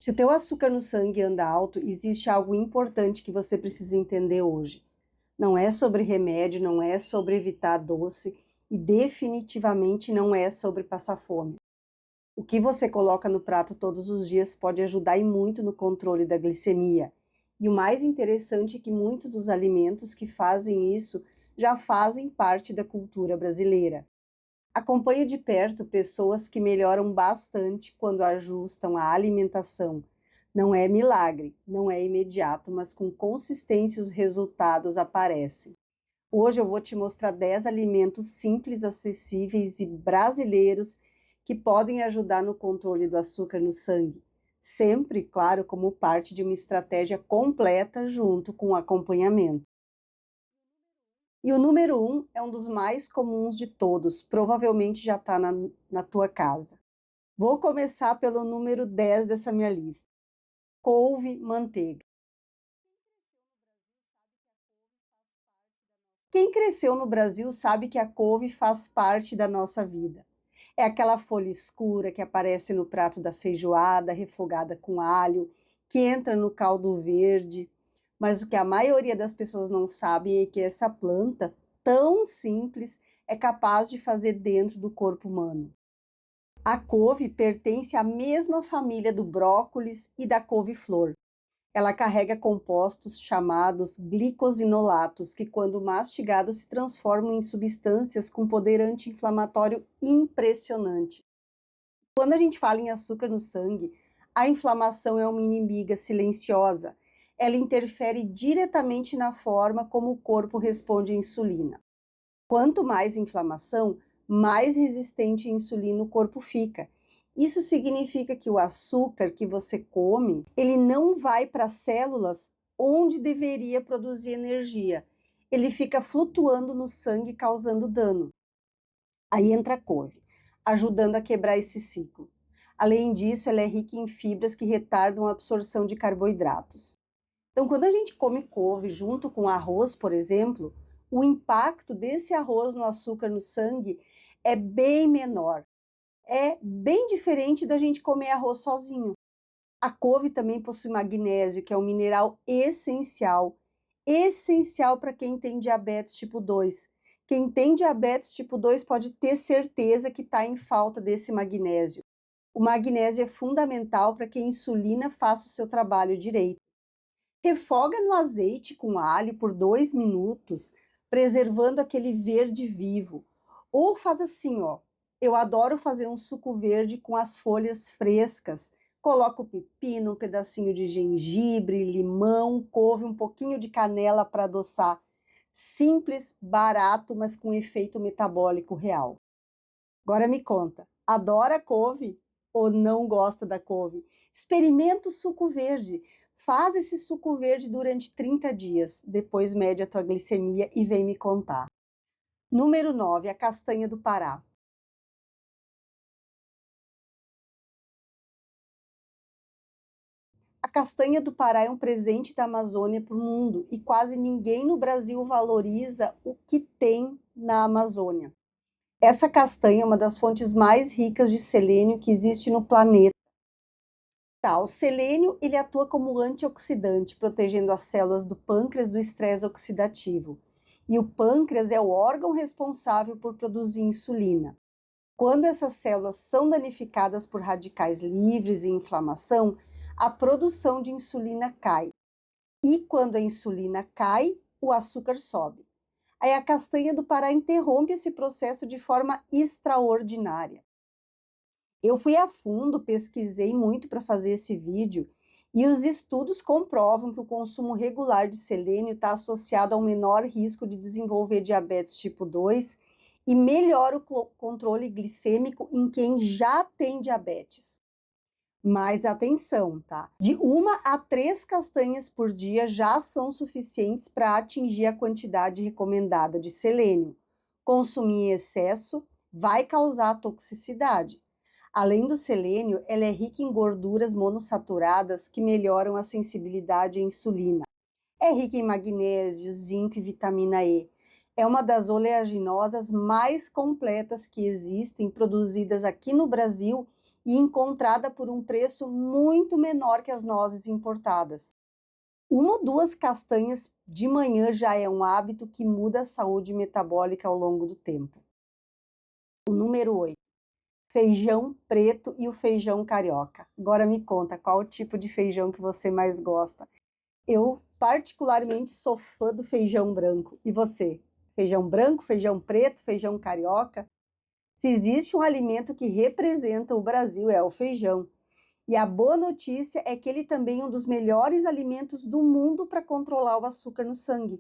Se o teu açúcar no sangue anda alto, existe algo importante que você precisa entender hoje. Não é sobre remédio, não é sobre evitar doce e definitivamente não é sobre passar fome. O que você coloca no prato todos os dias pode ajudar e muito no controle da glicemia. E o mais interessante é que muitos dos alimentos que fazem isso já fazem parte da cultura brasileira. Acompanho de perto pessoas que melhoram bastante quando ajustam a alimentação. Não é milagre, não é imediato, mas com consistência os resultados aparecem. Hoje eu vou te mostrar 10 alimentos simples, acessíveis e brasileiros que podem ajudar no controle do açúcar no sangue. Sempre, claro, como parte de uma estratégia completa junto com o acompanhamento. E o número um é um dos mais comuns de todos, provavelmente já está na tua casa. Vou começar pelo número 10 dessa minha lista: couve-manteiga. Quem cresceu no Brasil sabe que a couve faz parte da nossa vida. É aquela folha escura que aparece no prato da feijoada, refogada com alho, que entra no caldo verde. Mas o que a maioria das pessoas não sabe é que essa planta, tão simples, é capaz de fazer dentro do corpo humano. A couve pertence à mesma família do brócolis e da couve-flor. Ela carrega compostos chamados glicosinolatos, que, quando mastigados, se transformam em substâncias com poder anti-inflamatório impressionante. Quando a gente fala em açúcar no sangue, a inflamação é uma inimiga silenciosa. Ela interfere diretamente na forma como o corpo responde à insulina. Quanto mais inflamação, mais resistente à insulina o corpo fica. Isso significa que o açúcar que você come, ele não vai para as células onde deveria produzir energia. Ele fica flutuando no sangue, causando dano. Aí entra a couve, ajudando a quebrar esse ciclo. Além disso, ela é rica em fibras que retardam a absorção de carboidratos. Então, quando a gente come couve junto com arroz, por exemplo, o impacto desse arroz no açúcar no sangue é bem menor. É bem diferente da gente comer arroz sozinho. A couve também possui magnésio, que é um mineral essencial para quem tem diabetes tipo 2. Quem tem diabetes tipo 2 pode ter certeza que está em falta desse magnésio. O magnésio é fundamental para que a insulina faça o seu trabalho direito. Refoga no azeite com alho por 2 minutos, preservando aquele verde vivo. Ou faz assim, ó. Eu adoro fazer um suco verde com as folhas frescas. Coloco pepino, um pedacinho de gengibre, limão, couve, um pouquinho de canela para adoçar. Simples, barato, mas com efeito metabólico real. Agora me conta, adora couve ou não gosta da couve? Experimenta o suco verde. Faz esse suco verde durante 30 dias, depois mede a tua glicemia e vem me contar. Número 9, a castanha do Pará. A castanha do Pará é um presente da Amazônia para o mundo e quase ninguém no Brasil valoriza o que tem na Amazônia. Essa castanha é uma das fontes mais ricas de selênio que existe no planeta. Tá, o selênio ele atua como antioxidante, protegendo as células do pâncreas do estresse oxidativo. E o pâncreas é o órgão responsável por produzir insulina. Quando essas células são danificadas por radicais livres e inflamação, a produção de insulina cai. E quando a insulina cai, o açúcar sobe. Aí a castanha do Pará interrompe esse processo de forma extraordinária. Eu fui a fundo, pesquisei muito para fazer esse vídeo e os estudos comprovam que o consumo regular de selênio está associado a um menor risco de desenvolver diabetes tipo 2 e melhora o controle glicêmico em quem já tem diabetes. Mas atenção, tá? De 1 a 3 castanhas por dia já são suficientes para atingir a quantidade recomendada de selênio. Consumir em excesso vai causar toxicidade. Além do selênio, ela é rica em gorduras monossaturadas que melhoram a sensibilidade à insulina. É rica em magnésio, zinco e vitamina E. É uma das oleaginosas mais completas que existem, produzidas aqui no Brasil e encontrada por um preço muito menor que as nozes importadas. Uma ou duas castanhas de manhã já é um hábito que muda a saúde metabólica ao longo do tempo. O número 8, feijão preto e o feijão carioca. Agora me conta, qual o tipo de feijão que você mais gosta? Eu particularmente sou fã do feijão branco. E você? Feijão branco, feijão preto, feijão carioca? Se existe um alimento que representa o Brasil, é o feijão. E a boa notícia é que ele também é um dos melhores alimentos do mundo para controlar o açúcar no sangue.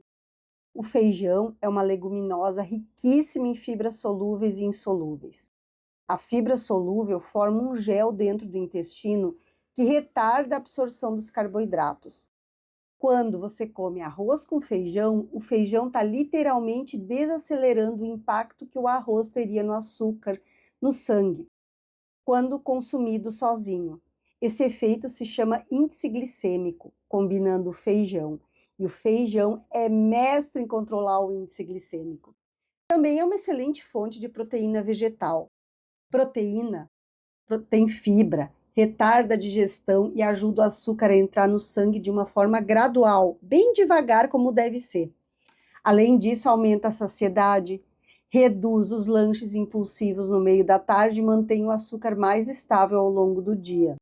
O feijão é uma leguminosa riquíssima em fibras solúveis e insolúveis. A fibra solúvel forma um gel dentro do intestino que retarda a absorção dos carboidratos. Quando você come arroz com feijão, o feijão está literalmente desacelerando o impacto que o arroz teria no açúcar, no sangue, quando consumido sozinho. Esse efeito se chama índice glicêmico, combinando o feijão. E o feijão é mestre em controlar o índice glicêmico. Também é uma excelente fonte de proteína vegetal. Proteína tem fibra, retarda a digestão e ajuda o açúcar a entrar no sangue de uma forma gradual, bem devagar como deve ser. Além disso, aumenta a saciedade, reduz os lanches impulsivos no meio da tarde e mantém o açúcar mais estável ao longo do dia.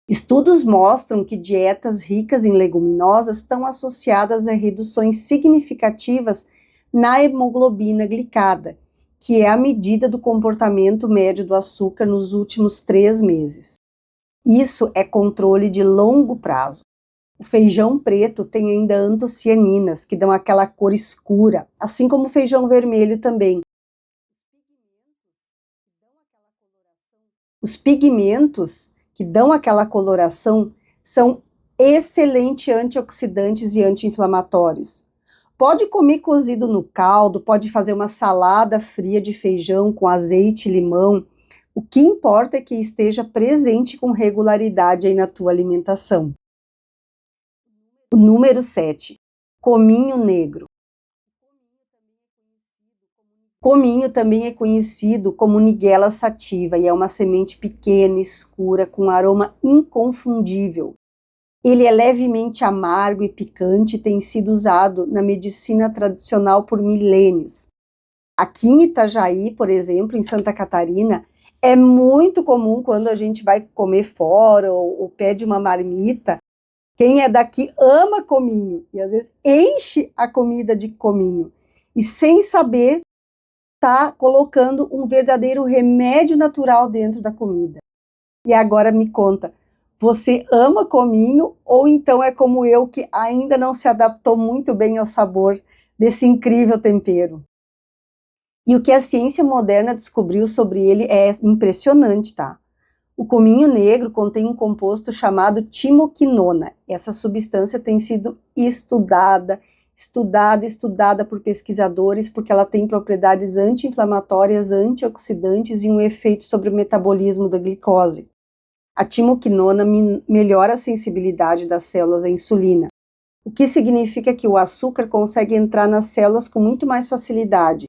Estudos mostram que dietas ricas em leguminosas estão associadas a reduções significativas na hemoglobina glicada, que é a medida do comportamento médio do açúcar nos últimos 3 meses. Isso é controle de longo prazo. O feijão preto tem ainda antocianinas, que dão aquela cor escura, assim como o feijão vermelho também. Os pigmentos que dão aquela coloração são excelentes antioxidantes e anti-inflamatórios. Pode comer cozido no caldo, pode fazer uma salada fria de feijão com azeite e limão. O que importa é que esteja presente com regularidade aí na tua alimentação. O número 7, cominho negro. Cominho também é conhecido como Nigella sativa e é uma semente pequena, escura, com aroma inconfundível. Ele é levemente amargo e picante e tem sido usado na medicina tradicional por milênios. Aqui em Itajaí, por exemplo, em Santa Catarina, é muito comum quando a gente vai comer fora ou pede uma marmita. Quem é daqui ama cominho e às vezes enche a comida de cominho e sem saber está colocando um verdadeiro remédio natural dentro da comida. E agora me conta, você ama cominho ou então é como eu que ainda não se adaptou muito bem ao sabor desse incrível tempero? E o que a ciência moderna descobriu sobre ele é impressionante, tá? O cominho negro contém um composto chamado timoquinona. Essa substância tem sido estudada por pesquisadores porque ela tem propriedades anti-inflamatórias, antioxidantes e um efeito sobre o metabolismo da glicose. A timoquinona melhora a sensibilidade das células à insulina, o que significa que o açúcar consegue entrar nas células com muito mais facilidade.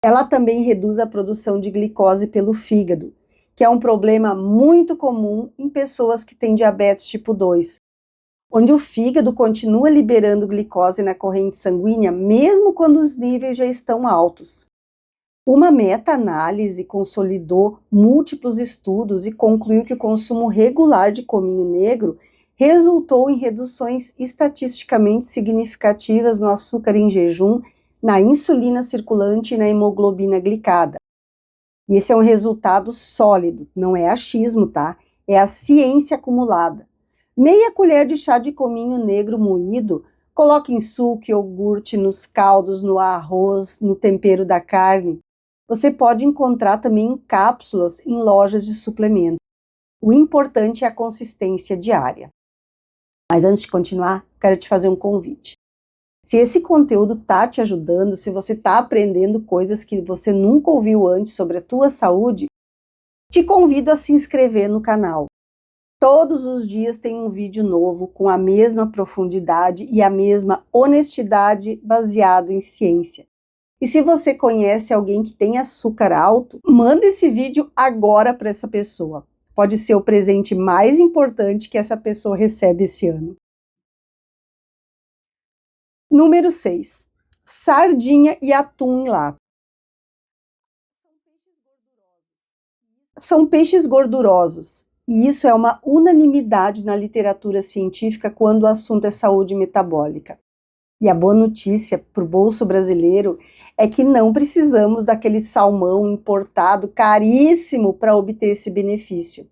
Ela também reduz a produção de glicose pelo fígado, que é um problema muito comum em pessoas que têm diabetes tipo 2, onde o fígado continua liberando glicose na corrente sanguínea mesmo quando os níveis já estão altos. Uma meta-análise consolidou múltiplos estudos e concluiu que o consumo regular de cominho negro resultou em reduções estatisticamente significativas no açúcar em jejum, na insulina circulante e na hemoglobina glicada. E esse é um resultado sólido, não é achismo, tá? É a ciência acumulada. Meia colher de chá de cominho negro moído, coloque em suco, iogurte, nos caldos, no arroz, no tempero da carne. Você pode encontrar também em cápsulas em lojas de suplemento. O importante é a consistência diária. Mas antes de continuar, quero te fazer um convite. Se esse conteúdo está te ajudando, se você está aprendendo coisas que você nunca ouviu antes sobre a tua saúde, te convido a se inscrever no canal. Todos os dias tem um vídeo novo com a mesma profundidade e a mesma honestidade baseado em ciência. E se você conhece alguém que tem açúcar alto, manda esse vídeo agora para essa pessoa. Pode ser o presente mais importante que essa pessoa recebe esse ano. Número 6. Sardinha e atum em lata. São peixes gordurosos, e isso é uma unanimidade na literatura científica quando o assunto é saúde metabólica. E a boa notícia para o bolso brasileiro é que não precisamos daquele salmão importado caríssimo para obter esse benefício.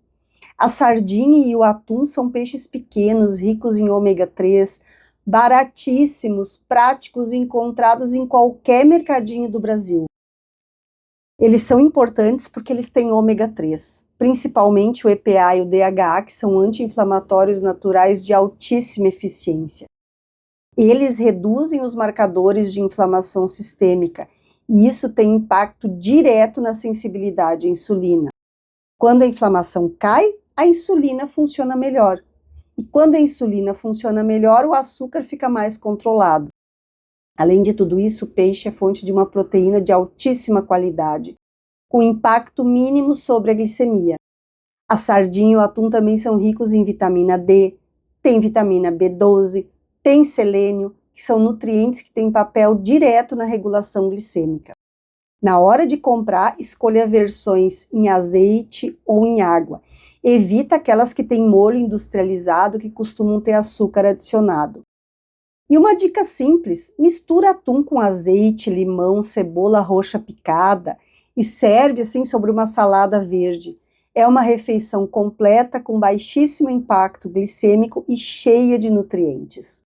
A sardinha e o atum são peixes pequenos, ricos em ômega 3, baratíssimos, práticos e encontrados em qualquer mercadinho do Brasil. Eles são importantes porque eles têm ômega 3, principalmente o EPA e o DHA, que são anti-inflamatórios naturais de altíssima eficiência. Eles reduzem os marcadores de inflamação sistêmica, e isso tem impacto direto na sensibilidade à insulina. Quando a inflamação cai, a insulina funciona melhor. E quando a insulina funciona melhor, o açúcar fica mais controlado. Além de tudo isso, o peixe é fonte de uma proteína de altíssima qualidade, com impacto mínimo sobre a glicemia. A sardinha e o atum também são ricos em vitamina D, tem vitamina B12, tem selênio, que são nutrientes que têm papel direto na regulação glicêmica. Na hora de comprar, escolha versões em azeite ou em água. Evita aquelas que têm molho industrializado que costumam ter açúcar adicionado. E uma dica simples, mistura atum com azeite, limão, cebola roxa picada e serve assim sobre uma salada verde. É uma refeição completa com baixíssimo impacto glicêmico e cheia de nutrientes.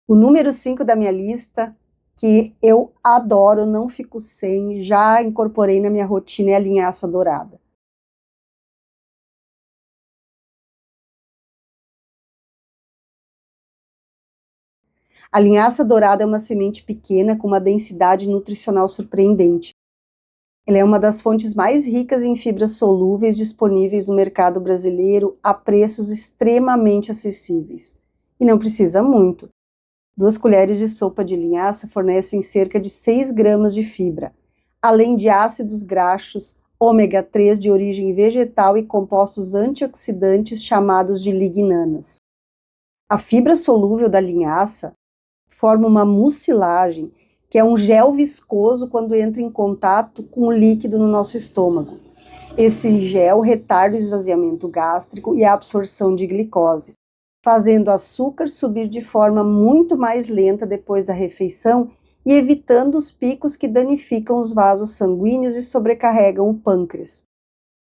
O número 5 da minha lista, que eu adoro, não fico sem, já incorporei na minha rotina, é a linhaça dourada. A linhaça dourada é uma semente pequena com uma densidade nutricional surpreendente. Ela é uma das fontes mais ricas em fibras solúveis disponíveis no mercado brasileiro a preços extremamente acessíveis. E não precisa muito. 2 colheres de sopa de linhaça fornecem cerca de 6 gramas de fibra, além de ácidos graxos, ômega 3 de origem vegetal e compostos antioxidantes chamados de lignanas. A fibra solúvel da linhaça forma uma mucilagem, que é um gel viscoso quando entra em contato com o líquido no nosso estômago. Esse gel retarda o esvaziamento gástrico e a absorção de glicose, fazendo o açúcar subir de forma muito mais lenta depois da refeição e evitando os picos que danificam os vasos sanguíneos e sobrecarregam o pâncreas.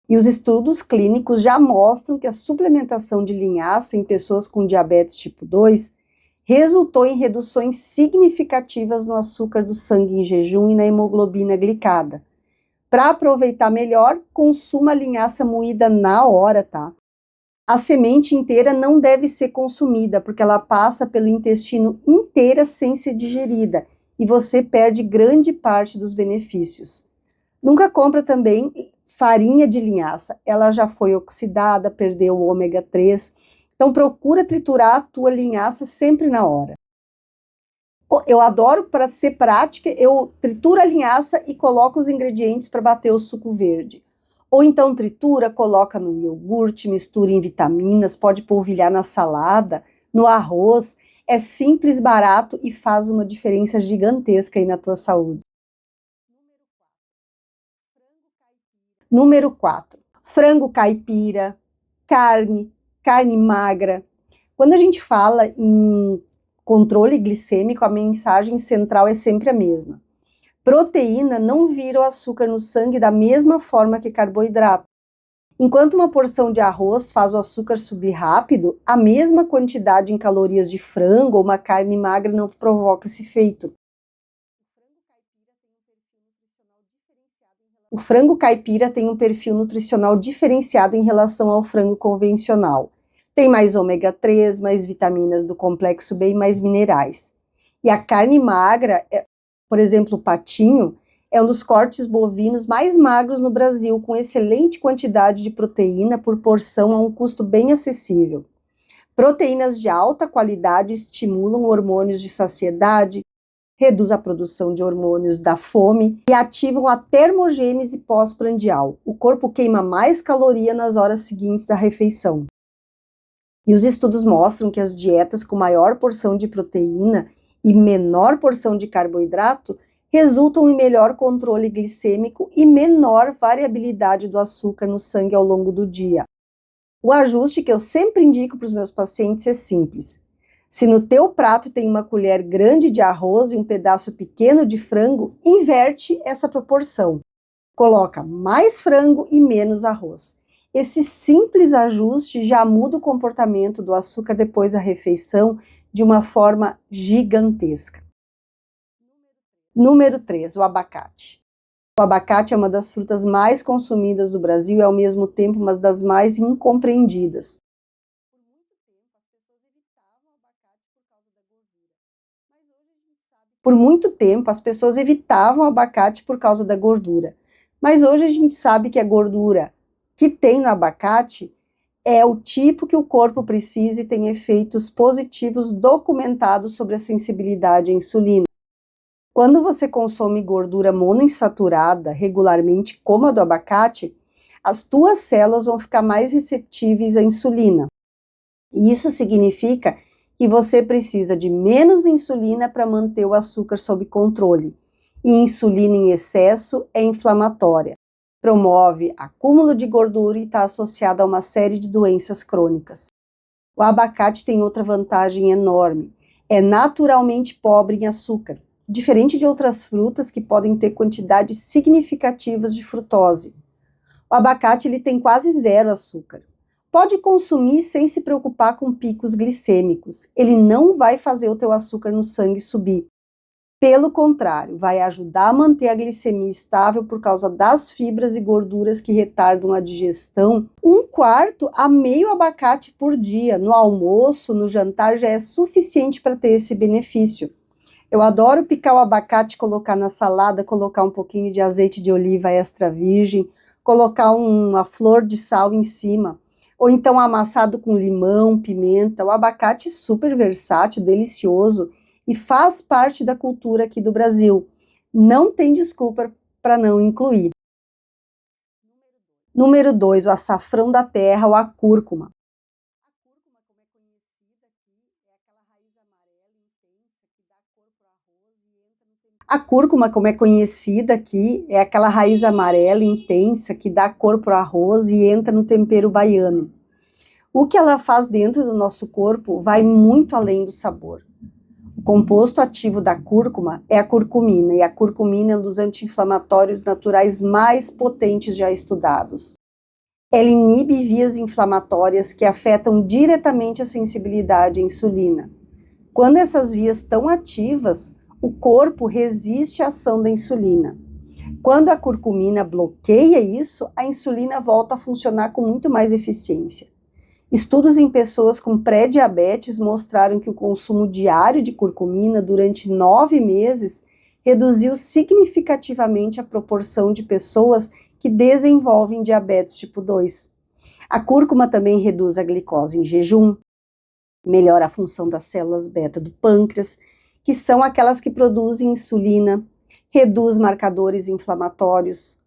E os estudos clínicos já mostram que a suplementação de linhaça em pessoas com diabetes tipo 2 resultou em reduções significativas no açúcar do sangue em jejum e na hemoglobina glicada. Para aproveitar melhor, consuma a linhaça moída na hora, tá? A semente inteira não deve ser consumida, porque ela passa pelo intestino inteira sem ser digerida, e você perde grande parte dos benefícios. Nunca compra também farinha de linhaça, ela já foi oxidada, perdeu o ômega 3, então procura triturar a tua linhaça sempre na hora. Eu adoro, para ser prática, eu trituro a linhaça e coloco os ingredientes para bater o suco verde. Ou então tritura, coloca no iogurte, mistura em vitaminas, pode polvilhar na salada, no arroz. É simples, barato e faz uma diferença gigantesca aí na tua saúde. Número 4. Frango caipira, carne magra. Quando a gente fala em controle glicêmico, a mensagem central é sempre a mesma. Proteína não vira o açúcar no sangue da mesma forma que carboidrato. Enquanto uma porção de arroz faz o açúcar subir rápido, a mesma quantidade em calorias de frango ou uma carne magra não provoca esse efeito. O frango caipira tem um perfil nutricional diferenciado em relação ao frango convencional. Tem mais ômega 3, mais vitaminas do complexo B e mais minerais. E a carne magra, por exemplo, o patinho, é um dos cortes bovinos mais magros no Brasil, com excelente quantidade de proteína por porção a um custo bem acessível. Proteínas de alta qualidade estimulam hormônios de saciedade, reduz a produção de hormônios da fome e ativam a termogênese pós-prandial. O corpo queima mais caloria nas horas seguintes da refeição. E os estudos mostram que as dietas com maior porção de proteína e menor porção de carboidrato resultam em melhor controle glicêmico e menor variabilidade do açúcar no sangue ao longo do dia. O ajuste que eu sempre indico para os meus pacientes é simples. Se no teu prato tem uma colher grande de arroz e um pedaço pequeno de frango, inverte essa proporção. Coloca mais frango e menos arroz. Esse simples ajuste já muda o comportamento do açúcar depois da refeição de uma forma gigantesca. Número 3, o abacate. O abacate é uma das frutas mais consumidas do Brasil e ao mesmo tempo uma das mais incompreendidas. Por muito tempo, as pessoas evitavam o abacate por causa da gordura. Mas hoje a gente sabe que a gordura que tem no abacate é o tipo que o corpo precisa e tem efeitos positivos documentados sobre a sensibilidade à insulina. Quando você consome gordura monoinsaturada regularmente, como a do abacate, as tuas células vão ficar mais receptíveis à insulina. E isso significa que você precisa de menos insulina para manter o açúcar sob controle. E insulina em excesso é inflamatória, promove acúmulo de gordura e está associada a uma série de doenças crônicas. O abacate tem outra vantagem enorme, é naturalmente pobre em açúcar, diferente de outras frutas que podem ter quantidades significativas de frutose. O abacate ele tem quase zero açúcar. Pode consumir sem se preocupar com picos glicêmicos. Ele não vai fazer o teu açúcar no sangue subir. Pelo contrário, vai ajudar a manter a glicemia estável por causa das fibras e gorduras que retardam a digestão. 1/4 a meio abacate por dia, no almoço, no jantar, já é suficiente para ter esse benefício. Eu adoro picar o abacate, colocar na salada, colocar um pouquinho de azeite de oliva extra virgem, colocar uma flor de sal em cima, ou então amassado com limão, pimenta. O abacate é super versátil, delicioso e faz parte da cultura aqui do Brasil. Não tem desculpa para não incluir. Número 2, o açafrão da terra ou a cúrcuma. A cúrcuma, como é conhecida aqui, é aquela raiz amarela intensa que dá cor para o arroz e entra no tempero baiano. O que ela faz dentro do nosso corpo vai muito além do sabor. O composto ativo da cúrcuma é a curcumina, e a curcumina é um dos anti-inflamatórios naturais mais potentes já estudados. Ela inibe vias inflamatórias que afetam diretamente a sensibilidade à insulina. Quando essas vias estão ativas, o corpo resiste à ação da insulina. Quando a curcumina bloqueia isso, a insulina volta a funcionar com muito mais eficiência. Estudos em pessoas com pré-diabetes mostraram que o consumo diário de curcumina durante 9 meses reduziu significativamente a proporção de pessoas que desenvolvem diabetes tipo 2. A cúrcuma também reduz a glicose em jejum, melhora a função das células beta do pâncreas, que são aquelas que produzem insulina, reduz marcadores inflamatórios.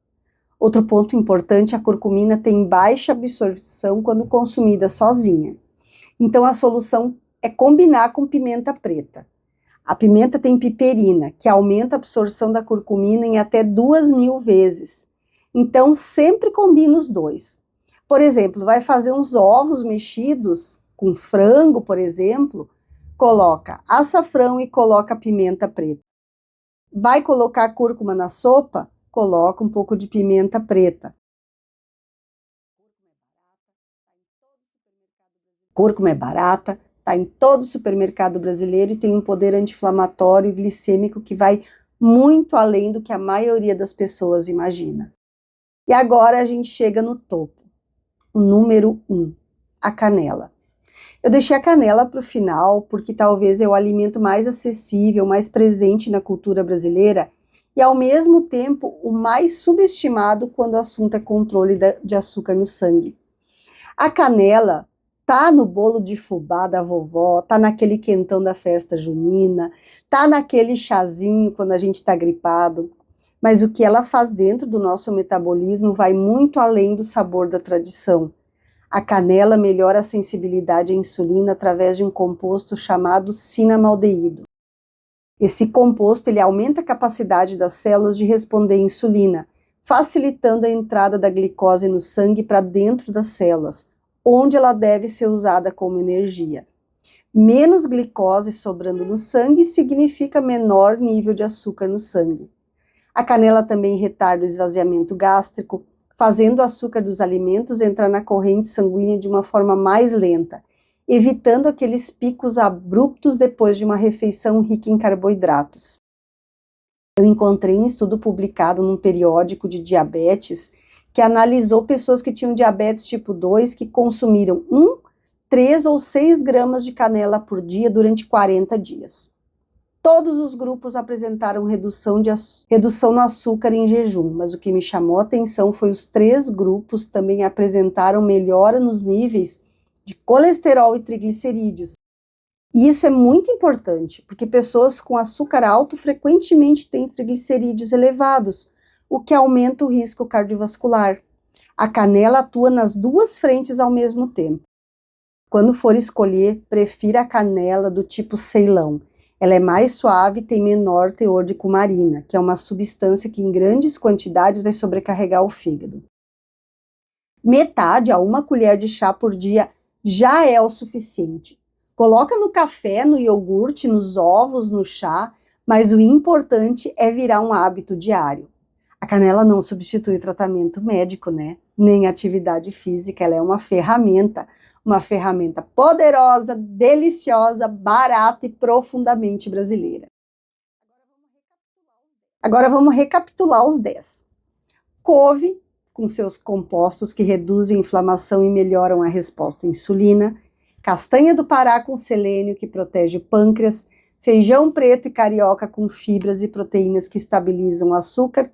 Outro ponto importante, a curcumina tem baixa absorção quando consumida sozinha. Então a solução é combinar com pimenta preta. A pimenta tem piperina, que aumenta a absorção da curcumina em até 2.000 vezes. Então sempre combina os dois. Por exemplo, vai fazer uns ovos mexidos com frango, por exemplo, coloca açafrão e coloca pimenta preta. Vai colocar cúrcuma na sopa? Coloca um pouco de pimenta preta. Cúrcuma é barata, está em todo supermercado brasileiro e tem um poder anti-inflamatório e glicêmico que vai muito além do que a maioria das pessoas imagina. E agora a gente chega no topo, o número 1, a canela. Eu deixei a canela para o final porque talvez é o alimento mais acessível, mais presente na cultura brasileira e ao mesmo tempo o mais subestimado quando o assunto é controle de açúcar no sangue. A canela Tá no bolo de fubá da vovó, tá naquele quentão da festa junina, tá naquele chazinho quando a gente está gripado. Mas o que ela faz dentro do nosso metabolismo vai muito além do sabor da tradição. A canela melhora a sensibilidade à insulina através de um composto chamado cinnamaldeído. Esse composto ele aumenta a capacidade das células de responder à insulina, facilitando a entrada da glicose no sangue para dentro das células, onde ela deve ser usada como energia. Menos glicose sobrando no sangue significa menor nível de açúcar no sangue. A canela também retarda o esvaziamento gástrico, fazendo o açúcar dos alimentos entrar na corrente sanguínea de uma forma mais lenta, evitando aqueles picos abruptos depois de uma refeição rica em carboidratos. Eu encontrei um estudo publicado num periódico de diabetes que analisou pessoas que tinham diabetes tipo 2 que consumiram 1, 3 ou 6 gramas de canela por dia durante 40 dias. Todos os grupos apresentaram redução no açúcar em jejum, mas o que me chamou a atenção foi os 3 grupos também apresentaram melhora nos níveis de colesterol e triglicerídeos. E isso é muito importante, porque pessoas com açúcar alto frequentemente têm triglicerídeos elevados, o que aumenta o risco cardiovascular. A canela atua nas 2 frentes ao mesmo tempo. Quando for escolher, prefira a canela do tipo Ceilão. Ela é mais suave e tem menor teor de cumarina, que é uma substância que em grandes quantidades vai sobrecarregar o fígado. Metade a 1 colher de chá por dia já é o suficiente. Coloca no café, no iogurte, nos ovos, no chá, mas o importante é virar um hábito diário. A canela não substitui o tratamento médico, né? Nem atividade física, ela é uma ferramenta poderosa, deliciosa, barata e profundamente brasileira. Agora vamos recapitular os 10. Couve, com seus compostos que reduzem a inflamação e melhoram a resposta à insulina. Castanha do Pará com selênio, que protege o pâncreas. Feijão preto e carioca com fibras e proteínas que estabilizam o açúcar.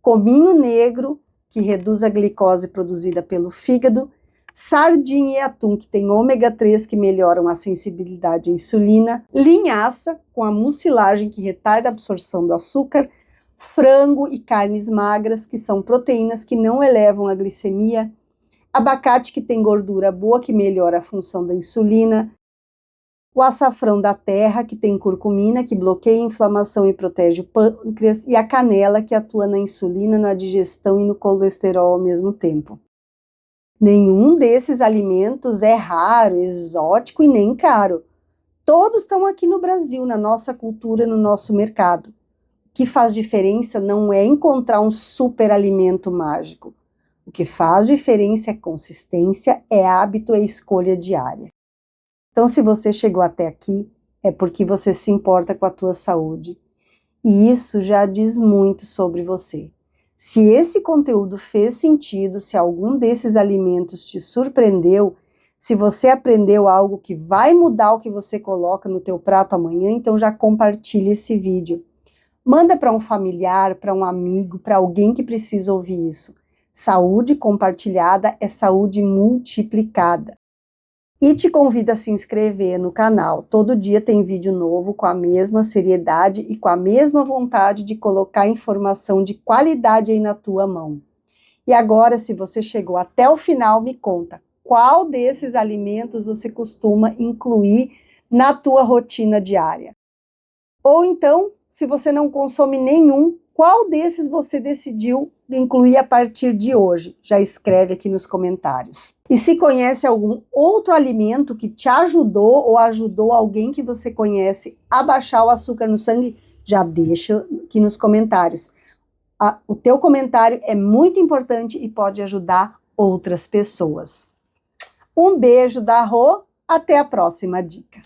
Cominho negro, que reduz a glicose produzida pelo fígado. Sardinha e atum, que tem ômega 3, que melhoram a sensibilidade à insulina. Linhaça, com a mucilagem, que retarda a absorção do açúcar. Frango e carnes magras, que são proteínas que não elevam a glicemia. Abacate, que tem gordura boa, que melhora a função da insulina. O açafrão da terra, que tem curcumina, que bloqueia a inflamação e protege o pâncreas. E a canela, que atua na insulina, na digestão e no colesterol ao mesmo tempo. Nenhum desses alimentos é raro, exótico e nem caro. Todos estão aqui no Brasil, na nossa cultura, no nosso mercado. O que faz diferença não é encontrar um super alimento mágico. O que faz diferença é consistência, é hábito, é escolha diária. Então, se você chegou até aqui, é porque você se importa com a tua saúde. E isso já diz muito sobre você. Se esse conteúdo fez sentido, se algum desses alimentos te surpreendeu, se você aprendeu algo que vai mudar o que você coloca no teu prato amanhã, então já compartilhe esse vídeo. Manda para um familiar, para um amigo, para alguém que precisa ouvir isso. Saúde compartilhada é saúde multiplicada. E te convido a se inscrever no canal. Todo dia tem vídeo novo com a mesma seriedade e com a mesma vontade de colocar informação de qualidade aí na tua mão. E agora, se você chegou até o final, me conta, qual desses alimentos você costuma incluir na tua rotina diária? Ou então, se você não consome nenhum, qual desses você decidiu incluir a partir de hoje? Já escreve aqui nos comentários. E se conhece algum outro alimento que te ajudou ou ajudou alguém que você conhece a baixar o açúcar no sangue, já deixa aqui nos comentários. O teu comentário é muito importante e pode ajudar outras pessoas. Um beijo da Rô, até a próxima dica.